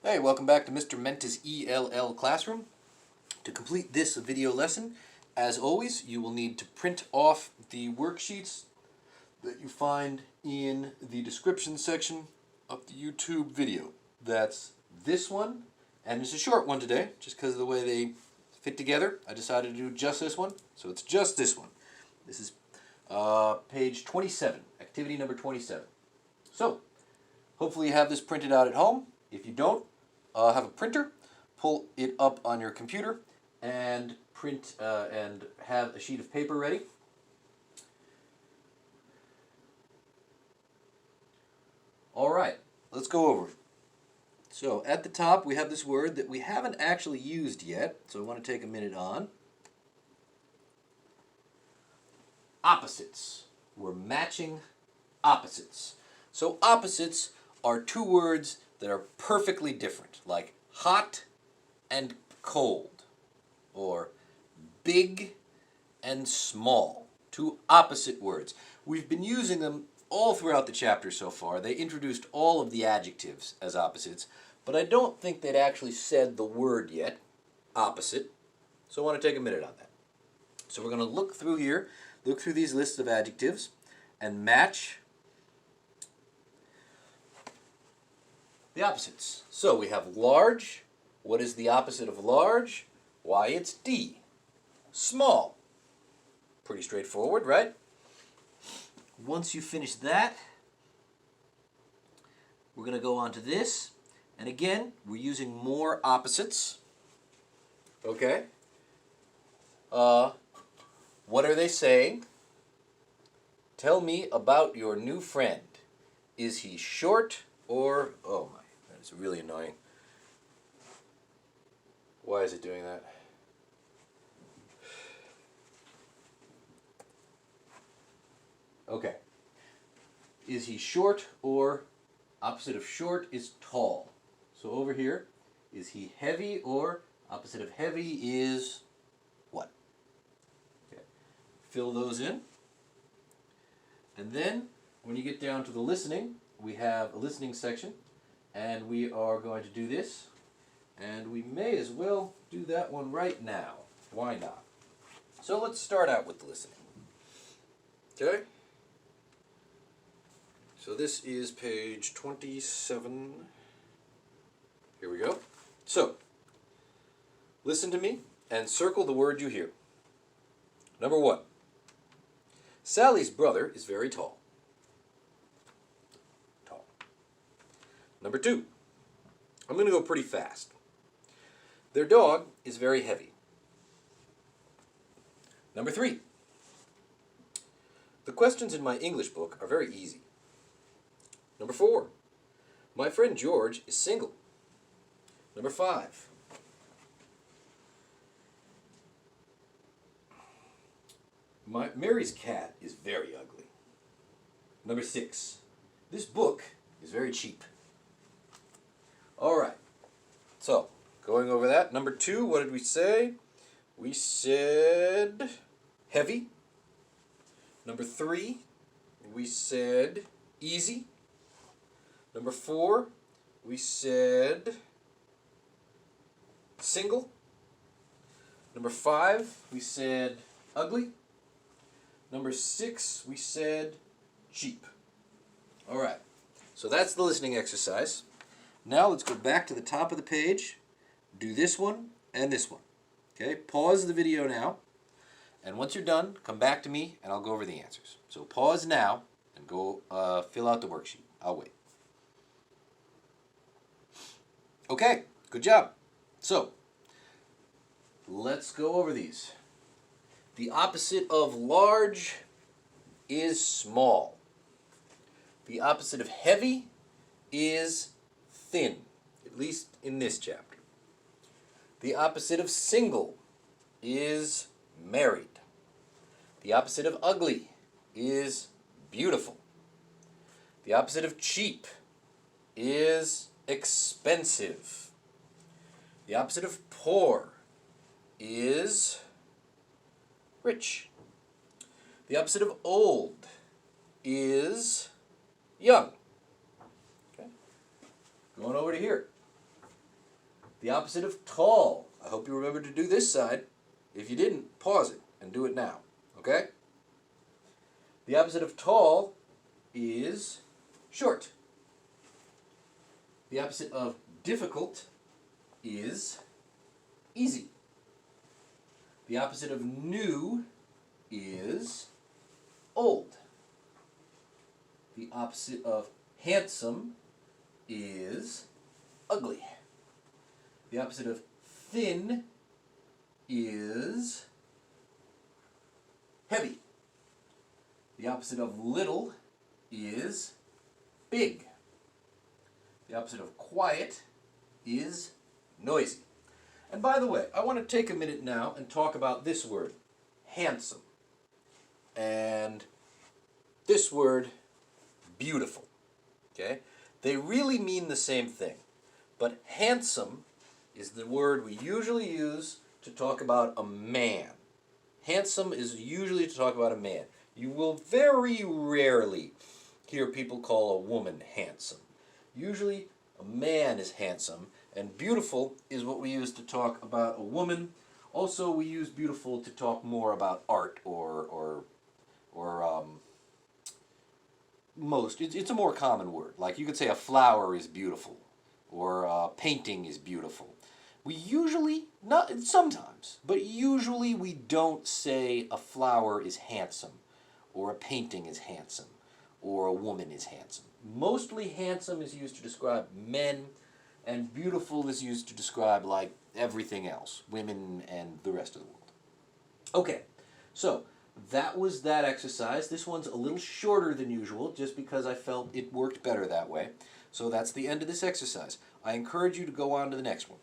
Hey, welcome back to Mr. Mentis ELL Classroom. To complete this video lesson, as always, you will need to print off the worksheets that you find in the description section of the YouTube video. That's this one, and it's a short one today, just because of the way they fit together. I decided to do just this one, so it's just this one. This is page 27, activity number 27. So, hopefully you have this printed out at home. If you don't, have a printer, pull it up on your computer, and print and have a sheet of paper ready. All right, let's go over it. So at the top we have this word that we haven't actually used yet, so I want to take a minute on. Opposites. We're matching opposites. So opposites are two words that are perfectly different, like hot and cold, or big and small. Two opposite words. We've been using them all throughout the chapter so far. They introduced all of the adjectives as opposites, but I don't think they'd actually said the word yet, opposite, so I want to take a minute on that. So we're going to look through here, look through these lists of adjectives, and match the opposites. So we have large. What is the opposite of large? Why, it's D. Small. Pretty straightforward, right? Once you finish that, we're going to go on to this. And again, we're using more opposites. Okay? What are they saying? Tell me about your new friend. Is he short or... Oh my, that is really annoying. Why is it doing that? Okay. Is he short, or opposite of short is tall? So over here, is he heavy, or opposite of heavy is what? Okay. Fill those in. And then when you get down to the listening, we have a listening section, and we are going to do this. And we may as well do that one right now. Why not? So let's start out with the listening. Okay? So this is page 27. Here we go. So, listen to me and circle the word you hear. Number 1. Sally's brother is very tall. Tall. Number 2. I'm going to go pretty fast. Their dog is very heavy. Number 3. The questions in my English book are very easy. Number 4. My friend George is single. Number 5. Mary's cat is very ugly. Number 6. This book is very cheap. All right. So, going over that. Number 2, what did we say? We said heavy. Number 3, we said easy. Number 4, we said single. Number 5, we said ugly. Number 6, we said cheap. All right, so that's the listening exercise. Now let's go back to the top of the page, do this one and this one. Okay, pause the video now, and once you're done, come back to me and I'll go over the answers. So pause now and go fill out the worksheet. I'll wait. Okay, good job. So, let's go over these. The opposite of large is small. The opposite of heavy is thin, at least in this chapter. The opposite of single is married. The opposite of ugly is beautiful. The opposite of cheap is expensive. The opposite of poor is rich. The opposite of old is young. Okay. Going over to here. The opposite of tall. I hope you remember to do this side. If you didn't, pause it and do it now. Okay? The opposite of tall is short. The opposite of difficult is easy. The opposite of new is old. The opposite of handsome is ugly. The opposite of thin is heavy. The opposite of little is big. The opposite of quiet is noisy. And by the way, I want to take a minute now and talk about this word, handsome, and this word, beautiful. Okay? They really mean the same thing, but handsome is the word we usually use to talk about a man. Handsome is usually to talk about a man. You will very rarely hear people call a woman handsome. Usually a man is handsome, and beautiful is what we use to talk about a woman. Also, we use beautiful to talk more about art it's a more common word. Like you could say a flower is beautiful, or a painting is beautiful. We usually, not sometimes, but usually we don't say a flower is handsome, or a painting is handsome, or a woman is handsome. Mostly handsome is used to describe men, and beautiful is used to describe like everything else, women and the rest of the world. Okay, so that was that exercise. This one's a little shorter than usual just because I felt it worked better that way. So that's the end of this exercise. I encourage you to go on to the next one.